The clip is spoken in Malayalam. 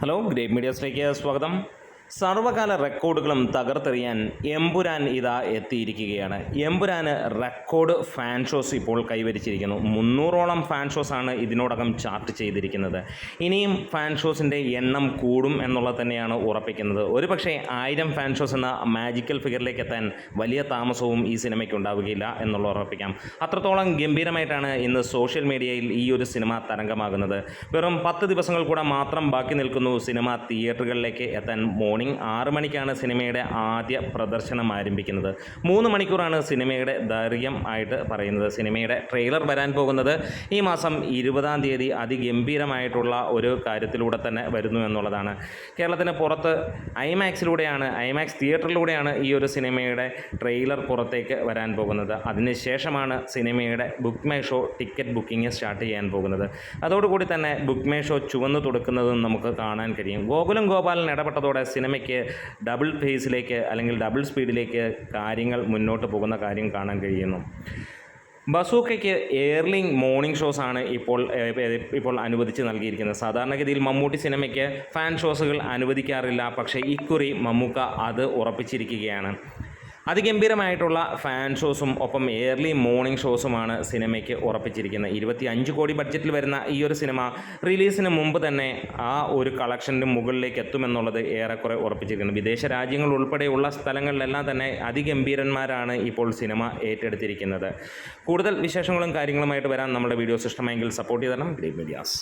ഹലോ ഗ്രേറ്റ് മീഡിയസിലേക്ക് സ്വാഗതം. സർവകാല റെക്കോർഡുകളും തകർത്തെറിയാൻ എമ്പുരാൻ ഇതാ എത്തിയിരിക്കുകയാണ്. എമ്പുരാന് റെക്കോർഡ് ഫാൻ ഷോസ് ഇപ്പോൾ കൈവരിച്ചിരിക്കുന്നു. 300ഓളം ഫാൻ ഷോസാണ് ഇതിനോടകം ചാർട്ട് ചെയ്തിരിക്കുന്നത്. ഇനിയും ഫാൻ ഷോസിൻ്റെ എണ്ണം കൂടും എന്നുള്ളത് തന്നെയാണ് ഉറപ്പിക്കുന്നത്. ഒരുപക്ഷെ 1000 ഫാൻ ഷോസ് എന്ന മാജിക്കൽ ഫിഗറിലേക്ക് എത്താൻ വലിയ താമസവും ഈ സിനിമയ്ക്ക് ഉണ്ടാവുകയില്ല എന്നുള്ള ഉറപ്പിക്കാം. അത്രത്തോളം ഗംഭീരമായിട്ടാണ് ഇന്ന് സോഷ്യൽ മീഡിയയിൽ ഈ ഒരു സിനിമ തരംഗമാകുന്നത്. വെറും 10 ദിവസങ്ങൾ കൂടെ മാത്രം ബാക്കി നിൽക്കുന്നു സിനിമ തിയേറ്ററുകളിലേക്ക് എത്താൻ. മോർണിംഗ് 6 മണിക്കാണ് സിനിമയുടെ ആദ്യ പ്രദർശനം ആരംഭിക്കുന്നത്. 3 മണിക്കൂറാണ് സിനിമയുടെ ദൈർഘ്യം ആയിട്ട് പറയുന്നത്. സിനിമയുടെ ട്രെയിലർ വരാൻ പോകുന്നത് ഈ മാസം 20-ാം തീയതി അതിഗംഭീരമായിട്ടുള്ള ഒരു കാര്യത്തിലൂടെ തന്നെ വരുന്നു എന്നുള്ളതാണ്. കേരളത്തിന് പുറത്ത് ഐമാക്സ് തിയേറ്ററിലൂടെയാണ് ഈ ഒരു സിനിമയുടെ ട്രെയിലർ പുറത്തേക്ക് വരാൻ പോകുന്നത്. അതിനുശേഷമാണ് സിനിമയുടെ book my show ticket booking start ചെയ്യാൻ പോകുന്നത്. അതോടുകൂടി തന്നെ ബുക്ക് മൈ ഷോ ചുവന്നു തുടക്കുന്നതും നമുക്ക് കാണാൻ കഴിയും. ഗോകുലം ഗോപാലൻ ഇടപെട്ടതോടെ സിനിമയ്ക്ക് ഡബിൾ ഫേസിലേക്ക് അല്ലെങ്കിൽ ഡബിൾ സ്പീഡിലേക്ക് കാര്യങ്ങൾ മുന്നോട്ട് പോകുന്ന കാര്യം കാണാൻ കഴിയുന്നു. ബസൂക്കയ്ക്ക് ഏർലി മോർണിംഗ് ഷോസാണ് ഇപ്പോൾ അനുവദിച്ച് നൽകിയിരിക്കുന്നത്. സാധാരണഗതിയിൽ മമ്മൂട്ടി സിനിമയ്ക്ക് ഫാൻ ഷോസുകൾ അനുവദിക്കാറില്ല. പക്ഷേ ഇക്കുറി മമ്മൂക്ക അത് ഉറപ്പിച്ചിരിക്കുകയാണ്. അതിഗംഭീരമായിട്ടുള്ള ഫാൻ ഷോസും ഒപ്പം ഏർലി മോർണിംഗ് ഷോസുമാണ് സിനിമയ്ക്ക് ഉറപ്പിച്ചിരിക്കുന്നത്. 25 കോടി ബഡ്ജറ്റിൽ വരുന്ന ഈ ഒരു സിനിമ റിലീസിന് മുമ്പ് തന്നെ ആ ഒരു കളക്ഷൻ്റെ മുകളിലേക്ക് എത്തുമെന്നുള്ളത് ഏറെക്കുറെ ഉറപ്പിച്ചിരിക്കുന്നു. വിദേശ രാജ്യങ്ങൾ ഉൾപ്പെടെയുള്ള സ്ഥലങ്ങളിലെല്ലാം തന്നെ അതിഗംഭീരന്മാരാണ് ഇപ്പോൾ സിനിമ ഏറ്റെടുത്തിരിക്കുന്നത്. കൂടുതൽ വിശേഷങ്ങളും കാര്യങ്ങളുമായിട്ട് വരാൻ നമ്മുടെ വീഡിയോസ് ഇഷ്ടമായെങ്കിൽ സപ്പോർട്ട് ചെയ്ത് തരണം ഗ്രേറ്റ് മീഡിയാസ്.